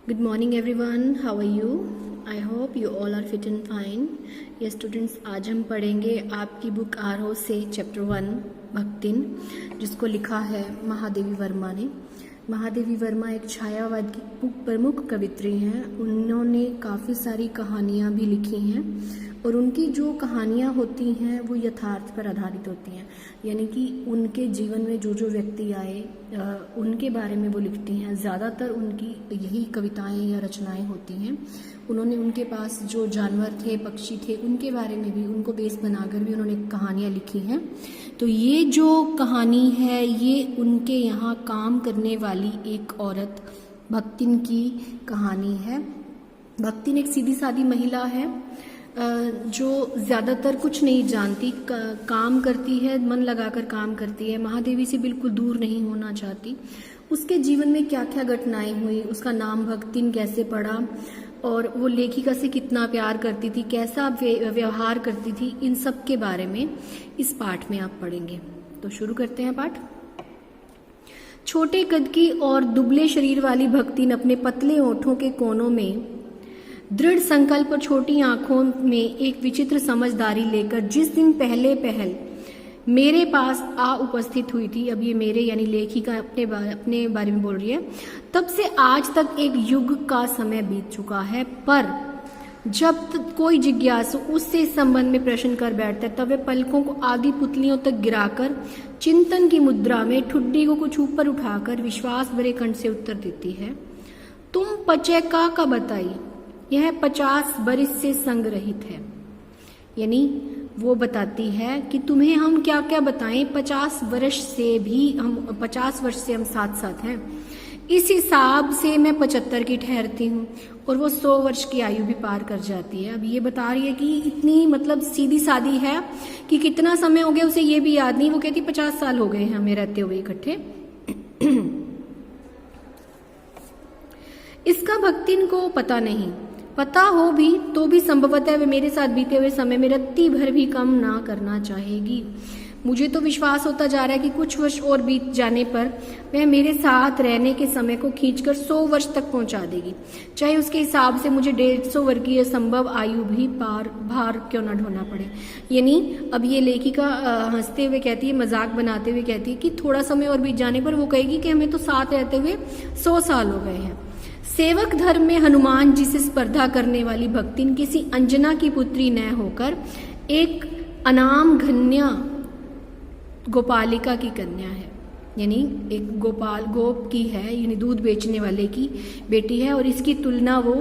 Good morning everyone, how are you? I hope you all are fit and fine. Yes students, आज हम पढ़ेंगे आपकी book आरोह से चैप्टर 1 भक्तिन, जिसको लिखा है महादेवी वर्मा ने। महादेवी वर्मा एक छायावाद की प्रमुख कवित्री हैं। उन्होंने काफ़ी सारी कहानियाँ भी लिखी हैं और उनकी जो कहानियाँ होती हैं वो यथार्थ पर आधारित होती हैं, यानी कि उनके जीवन में जो जो व्यक्ति आए उनके बारे में वो लिखती हैं। ज़्यादातर उनकी यही कविताएं या रचनाएं होती हैं। उन्होंने उनके पास जो जानवर थे, पक्षी थे, उनके बारे में भी, उनको बेस बनाकर भी उन्होंने कहानियाँ लिखी हैं। तो ये जो कहानी है ये उनके यहाँ काम करने वाली एक औरत भक्तिन की कहानी है। भक्तिन एक सीधी सादी महिला है जो ज़्यादातर कुछ नहीं जानती, काम करती है, मन लगाकर काम करती है, महादेवी से बिल्कुल दूर नहीं होना चाहती। उसके जीवन में क्या क्या घटनाएं हुई, उसका नाम भक्तिन कैसे पड़ा और वो लेखिका से कितना प्यार करती थी, कैसा व्यवहार करती थी, इन सब के बारे में इस पाठ में आप पढ़ेंगे। तो शुरू करते हैं पाठ। छोटे कद की और दुबले शरीर वाली भक्तिन अपने पतले होठों के कोनों में दृढ़ संकल्प और छोटी आंखों में एक विचित्र समझदारी लेकर जिस दिन पहले पहल मेरे पास आ उपस्थित हुई थी, अब ये मेरे यानी लेखिका अपने बारे में बोल रही है, तब से आज तक एक युग का समय बीत चुका है। पर जब कोई जिज्ञासु उससे इस संबंध में प्रश्न कर बैठता है तब वे पलकों को आधी पुतलियों तक गिराकर चिंतन की मुद्रा में ठुड्डी को कुछ ऊपर उठाकर विश्वास भरे कंठ से उत्तर देती है, तुम पचे का बताई, यह 50 बरिस से संग्रहित है। यानी वो बताती है कि तुम्हें हम क्या क्या बताएं, 50 वर्ष से हम साथ साथ हैं। इस हिसाब से मैं 75 की ठहरती हूँ और वो 100 वर्ष की आयु भी पार कर जाती है। अब ये बता रही है कि इतनी मतलब सीधी सादी है कि कितना समय हो गया उसे ये भी याद नहीं। वो कहती 50 साल हो गए हैं हमें रहते हुए इकट्ठे। इसका भक्तिन को पता नहीं, पता हो भी तो भी संभवतः वे मेरे साथ बीते हुए समय में रत्ती भर भी कम ना करना चाहेगी। मुझे तो विश्वास होता जा रहा है कि कुछ वर्ष और बीत जाने पर वह मेरे साथ रहने के समय को खींचकर 100 वर्ष तक पहुंचा देगी, चाहे उसके हिसाब से मुझे 150 वर्गीय संभव आयु भी भार क्यों न ढोना पड़े। यानी अब ये लेखिका हंसते हुए कहती है, मजाक बनाते हुए कहती है कि थोड़ा समय और बीत जाने पर वो कहेगी कि हमें तो साथ रहते हुए 100 साल हो गए हैं। सेवक धर्म में हनुमान जी से स्पर्धा करने वाली भक्तिन किसी अंजना की पुत्री न होकर एक अनाम घन्या गोपालिका की कन्या है। यानी एक गोप की है, यानी दूध बेचने वाले की बेटी है। और इसकी तुलना वो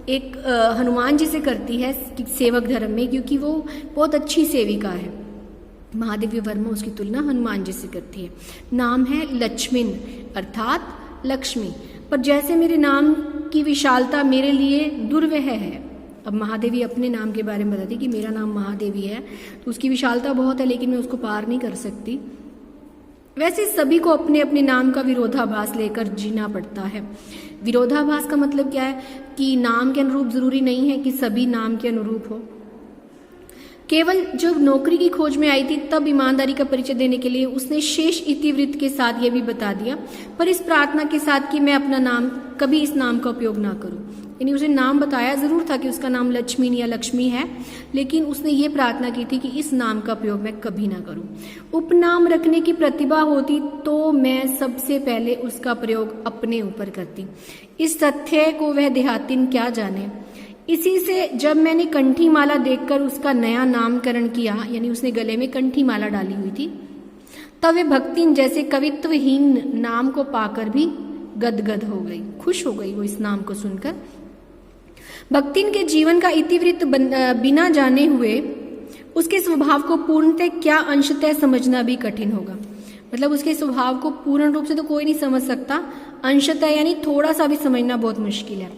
एक हनुमान जी से करती है सेवक धर्म में, क्योंकि वो बहुत अच्छी सेविका है। महादेवी वर्मा उसकी तुलना हनुमान जी से करती है। नाम है लक्ष्मिन अर्थात लक्ष्मी, पर जैसे मेरे नाम की विशालता मेरे लिए दुर्वह है। अब महादेवी अपने नाम के बारे में बताती कि मेरा नाम महादेवी है तो उसकी विशालता बहुत है, लेकिन मैं उसको पार नहीं कर सकती। वैसे सभी को अपने अपने नाम का विरोधाभास लेकर जीना पड़ता है। विरोधाभास का मतलब क्या है कि नाम के अनुरूप जरूरी नहीं है कि सभी नाम के अनुरूप हो। केवल जब नौकरी की खोज में आई थी तब ईमानदारी का परिचय देने के लिए उसने शेष इतिवृत्त के साथ ये भी बता दिया, पर इस प्रार्थना के साथ कि मैं अपना नाम कभी इस नाम का उपयोग ना करूं। यानी उसने नाम बताया जरूर था कि उसका नाम लक्ष्मी या लक्ष्मी है, लेकिन उसने ये प्रार्थना की थी कि इस नाम का प्रयोग मैं कभी ना करूं। उपनाम रखने की प्रतिभा होती तो मैं सबसे पहले उसका प्रयोग अपने ऊपर करती। इस तथ्य को वह देहातिन क्या जाने। इसी से जब मैंने कंठी माला देखकर उसका नया नामकरण किया, यानी उसने गले में कंठी माला डाली हुई थी, तब वे भक्तिन जैसे कवित्वहीन नाम को पाकर भी गदगद हो गई, खुश हो गई वो इस नाम को सुनकर। भक्तिन के जीवन का इतिवृत्त बिना जाने हुए उसके स्वभाव को पूर्णतः क्या अंशतः समझना भी कठिन होगा। मतलब उसके स्वभाव को पूर्ण रूप से तो कोई नहीं समझ सकता, अंशतः यानी थोड़ा सा भी समझना बहुत मुश्किल है।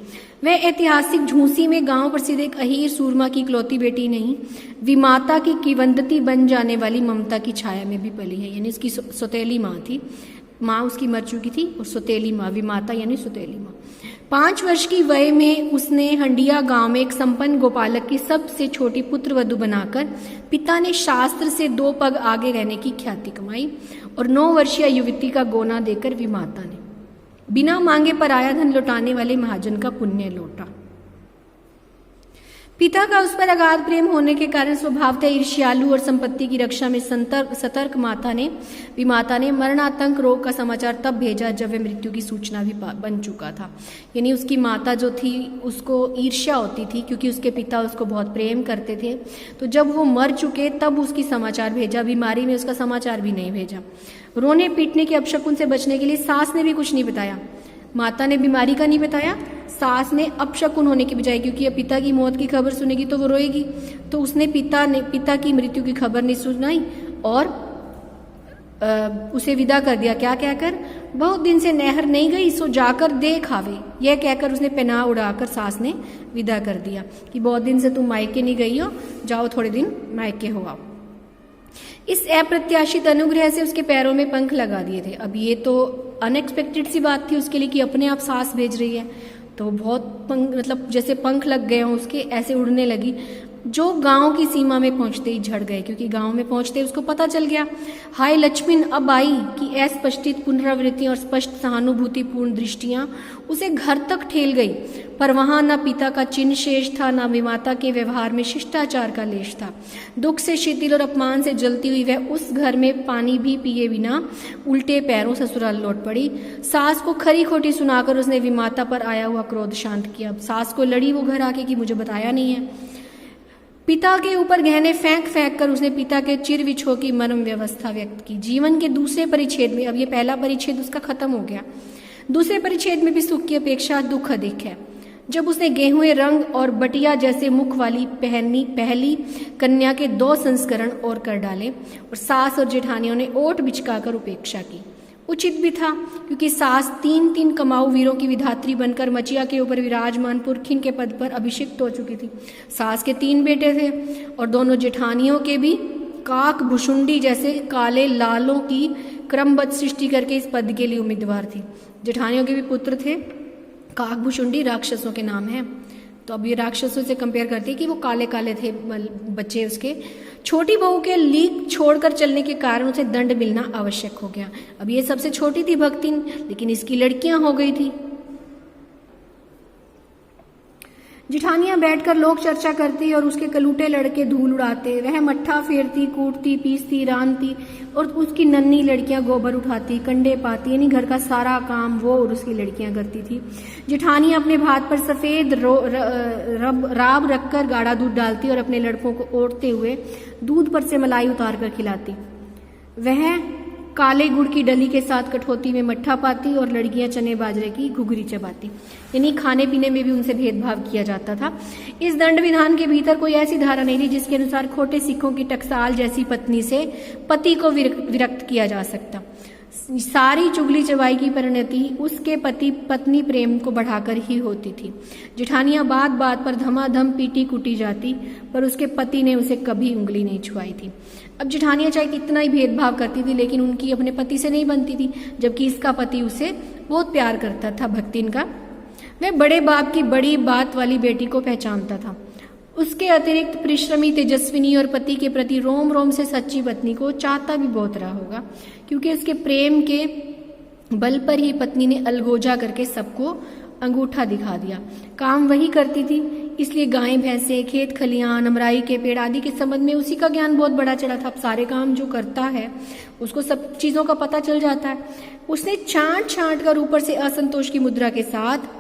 वह ऐतिहासिक झूंसी में गांव प्रसिद्ध एक अहीर सूरमा की इकलौती बेटी नहीं, विमाता की किवंदती बन जाने वाली ममता की छाया में भी पली है। यानी उसकी सौतेली माँ थी, माँ उसकी मर चुकी थी, और सौतेली माँ विमाता यानी सौतेली माँ। 5 वर्ष की वय में उसने हंडिया गांव में एक संपन्न गोपालक की सबसे छोटी पुत्र वधु बनाकर पिता ने शास्त्र से 2 पग आगे रहने की ख्याति कमाई और 9 वर्षीय युवती का गोना देकर विमाता ने बिना मांगे पराया धन लौटाने वाले महाजन का पुण्य लौटा। पिता का उस पर अगाध प्रेम होने के कारण स्वभावतः ईर्ष्यालु और संपत्ति की रक्षा में सतर्क माता ने मरणातंक रोग का समाचार तब भेजा जब वह मृत्यु की सूचना भी बन चुका था। यानी उसकी माता जो थी उसको ईर्ष्या होती थी क्योंकि उसके पिता उसको बहुत प्रेम करते थे। तो जब वो मर चुके तब उसकी समाचार भेजा, बीमारी में उसका समाचार भी नहीं भेजा। रोने पीटने के अपशकुन से बचने के लिए सास ने भी कुछ नहीं बताया। माता ने बीमारी का नहीं बताया, सास ने अपशकुन होने की बजाय, क्योंकि अब पिता की मौत की खबर सुनेगी तो वो रोएगी, तो उसने पिता की मृत्यु की खबर नहीं सुनाई और उसे विदा कर दिया। क्या कहकर, बहुत दिन से नहर नहीं गई सो जाकर देख आवे, यह कहकर उसने पनाह उड़ाकर सास ने विदा कर दिया कि बहुत दिन से तुम मायके नहीं गई हो, जाओ थोड़े दिन मायके हो आओ। इस अप्रत्याशित अनुग्रह से उसके पैरों में पंख लगा दिए थे। अब ये तो अनएक्सपेक्टेड सी बात थी उसके लिए कि अपने आप सास भेज रही है, तो बहुत मतलब जैसे पंख लग गए हों उसके, ऐसे उड़ने लगी। जो गांव की सीमा में पहुंचते ही झड़ गए, क्योंकि गांव में पहुंचते उसको पता चल गया। हाय लक्ष्मण अब आई कि अस्पष्टित पुनरावृत्तियां और स्पष्ट सहानुभूतिपूर्ण दृष्टियां उसे घर तक ठेल गई, पर वहां न पिता का चिन्ह शेष था, न विमाता के व्यवहार में शिष्टाचार का लेश था। दुख से शिथिल और अपमान से जलती हुई वह उस घर में पानी भी पिए बिना उल्टे पैरों ससुराल लौट पड़ी। सास को खरी खोटी सुनाकर उसने विमाता पर आया हुआ क्रोध शांत किया। सास को लड़ी वो घर आके कि मुझे बताया नहीं है। पिता के ऊपर गहने फेंक फेंक कर उसने पिता के चिर विछोह की मर्म व्यवस्था व्यक्त की। जीवन के दूसरे परिच्छेद में, अब ये पहला परिच्छेद उसका खत्म हो गया, दूसरे परिच्छेद में भी सुख की अपेक्षा दुख अधिक है। जब उसने गेहूं रंग और बटिया जैसे मुख वाली पहली कन्या के 2 संस्करण और कर डाले और सास और जेठानियों ने ओट बिचकाकर उपेक्षा की। उचित भी था, क्योंकि सास 3 कमाऊ वीरों की विधात्री बनकर मचिया के ऊपर विराजमान पुरखिन के पद पर अभिषिक्त हो चुकी थी। सास के 3 बेटे थे और दोनों जेठानियों के भी काक भुषुंडी जैसे काले लालों की क्रमबद्ध सृष्टि करके इस पद के लिए उम्मीदवार थी। जेठानियों के भी पुत्र थे, काक भुषुंडी राक्षसों के नाम है। तो अब ये राक्षसों से कंपेयर करती है कि वो काले काले थे बच्चे उसके। छोटी बहू के लीक छोड़कर चलने के कारण उसे दंड मिलना आवश्यक हो गया। अब ये सबसे छोटी थी भक्तिन, लेकिन इसकी लड़कियां हो गई थी। जिठानियां बैठकर लोक चर्चा करती और उसके कलूटे लड़के धूल उड़ाते। वह मट्ठा फेरती, कूटती, पीसती, रांधती और उसकी नन्ही लड़कियां गोबर उठाती, कंडे पाती, यानी घर का सारा काम वो और उसकी लड़कियां करती थी। जिठानियां अपने भात पर सफेद राब रखकर गाढ़ा दूध डालती और अपने लड़कों को ओढ़ते हुए दूध पर से मलाई उतार कर खिलाती। वह काले गुड़ की डली के साथ कठौती में मट्ठा पाती और लड़कियां चने बाजरे की घुघरी चबाती। यानी खाने पीने में भी उनसे भेदभाव किया जाता था। इस दंड विधान के भीतर कोई ऐसी धारा नहीं थी जिसके अनुसार खोटे सिखों की टकसाल जैसी पत्नी से पति को विरक्त किया जा सकता। सारी चुगली चबाई की परिणति उसके पति पत्नी प्रेम को बढ़ाकर ही होती थी। जेठानियां बात बात पर धमाधम पीटी कुटी जाती, पर उसके पति ने उसे कभी उंगली नहीं छुआई थी। अब जेठानियां चाहे कितना ही भेदभाव करती थी, लेकिन उनकी अपने पति से नहीं बनती थी, जबकि इसका पति उसे बहुत प्यार करता था। भक्तिन का वह बड़े बाप की बड़ी बात वाली बेटी को पहचानता था। उसके अतिरिक्त परिश्रमी, तेजस्विनी और पति के प्रति रोम रोम से सच्ची पत्नी को चाहता भी बहुत रहा होगा, क्योंकि उसके प्रेम के बल पर ही पत्नी ने अलगोजा करके सबको अंगूठा दिखा दिया। काम वही करती थी, इसलिए गायें भैंसे, खेत खलियान, अमराई के पेड़ आदि के संबंध में उसी का ज्ञान बहुत बड़ा चढ़ा था। अब सारे काम जो करता है उसको सब चीजों का पता चल जाता है। उसने छांट छांट कर ऊपर से असंतोष की मुद्रा के साथ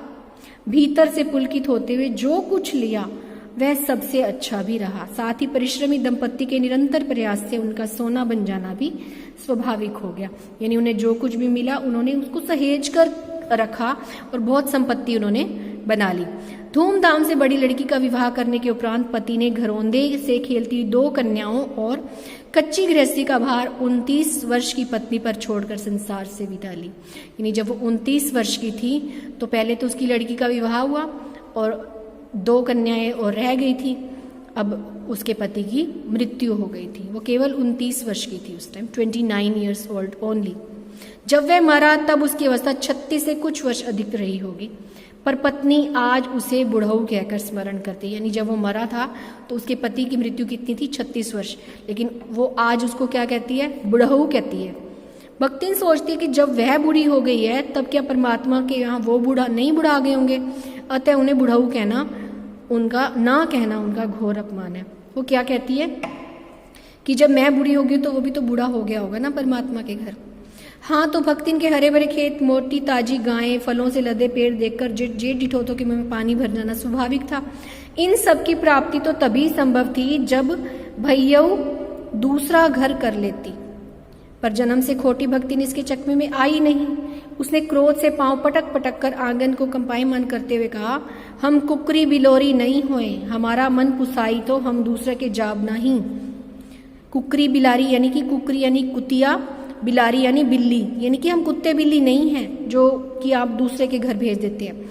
भीतर से पुलकित होते हुए जो कुछ लिया वह सबसे अच्छा भी रहा। साथ ही परिश्रमी दंपत्ति के निरंतर प्रयास से उनका सोना बन जाना भी स्वाभाविक हो गया। यानी उन्हें जो कुछ भी मिला उन्होंने उसको सहेज कर रखा और बहुत संपत्ति उन्होंने बना ली। धूमधाम से बड़ी लड़की का विवाह करने के उपरांत पति ने घरौंदे से खेलती 2 कन्याओं और कच्ची गृहस्थी का भार 29 वर्ष की पत्नी पर छोड़कर संसार से विदा ली। यानी जब वो 29 वर्ष की थी तो पहले तो उसकी लड़की का विवाह हुआ और 2 कन्याएं और रह गई थी। अब उसके पति की मृत्यु हो गई थी। वो केवल 29 वर्ष की थी उस टाइम, 29 ईयर्स ओल्ड ओनली। जब वह मरा तब उसकी अवस्था 36 से कुछ वर्ष अधिक रही होगी, पर पत्नी आज उसे बुढ़ऊ कहकर स्मरण करती है। यानी जब वो मरा था तो उसके पति की मृत्यु कितनी थी? 36 वर्ष, लेकिन वो आज उसको क्या कहती है? बुढ़ऊ कहती है। भक्तिन सोचती है कि जब वह बूढ़ी हो गई है तब क्या परमात्मा के यहाँ वो बूढ़ा नहीं बुढ़ा गए होंगे, अतः उन्हें बुढ़ाऊ कहना उनका घोर अपमान है। वो क्या कहती है कि जब मैं बूढ़ी होगी तो वो भी तो बूढ़ा हो गया होगा ना परमात्मा के घर। हाँ, तो भक्तिन के हरे भरे खेत, मोटी ताजी गायें, फलों से लदे पेड़ देखकर जेठ डिठोतों के मुंह में पानी भर जाना स्वाभाविक था। इन सब की प्राप्ति तो तभी संभव थी जब भैयऊ दूसरा घर कर लेती, पर जन्म से खोटी भक्तिन इसके चकमे में आई नहीं। उसने क्रोध से पांव पटक पटक कर आंगन को कंपायमान करते हुए कहा, हम कुकरी बिलोरी नहीं होए, हमारा मन पुसाई तो हम दूसरे के जाब नहीं। कुकरी बिलारी यानी कि कुकरी यानी कुतिया, बिलारी यानी बिल्ली, यानी कि हम कुत्ते बिल्ली नहीं हैं जो कि आप दूसरे के घर भेज देते हैं।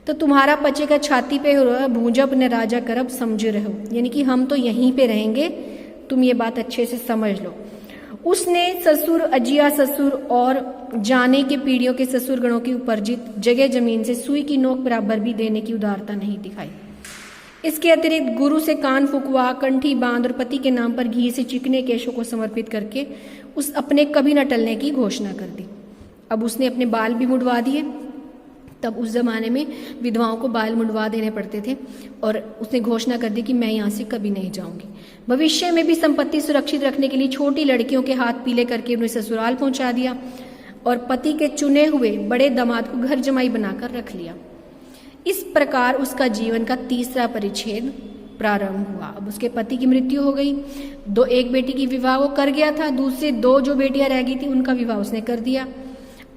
तो तुम्हारा पचे का छाती पे हो भूजब ने राजा करब समझ रहो, यानी कि हम तो यहीं पे रहेंगे, तुम ये बात अच्छे से समझ लो। उसने ससुर, अजिया ससुर और जाने के पीढ़ियों के ससुर गणों की उपर्जित जगह जमीन से सुई की नोक बराबर भी देने की उदारता नहीं दिखाई। इसके अतिरिक्त गुरु से कान फुकवा, कंठी बांध और पति के नाम पर घी से चिकने केशों को समर्पित करके उस अपने कभी न टलने की घोषणा कर दी। अब उसने अपने बाल भी मुंडवा दिए। तब उस जमाने में विधवाओं को बाल मुंडवा देने पड़ते थे, और उसने घोषणा कर दी कि मैं यहाँ से कभी नहीं जाऊंगी। भविष्य में भी संपत्ति सुरक्षित रखने के लिए छोटी लड़कियों के हाथ पीले करके उन्हें ससुराल पहुंचा दिया और पति के चुने हुए बड़े दामाद को घर जमाई बनाकर रख लिया। इस प्रकार उसका जीवन का तीसरा परिच्छेद प्रारंभ हुआ। अब उसके पति की मृत्यु हो गई, एक बेटी की विवाह वो कर गया था, दूसरे 2 जो बेटियां रह गई थी उनका विवाह उसने कर दिया,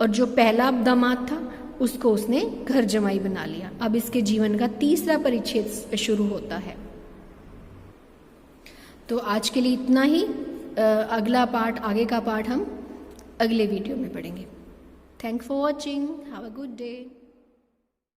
और जो पहला दामाद था उसको उसने घर जमाई बना लिया। अब इसके जीवन का तीसरा परिच्छेद शुरू होता है। तो आज के लिए इतना ही। अगला पार्ट, आगे का पार्ट हम अगले वीडियो में पढ़ेंगे। Thank for watching, have a good day.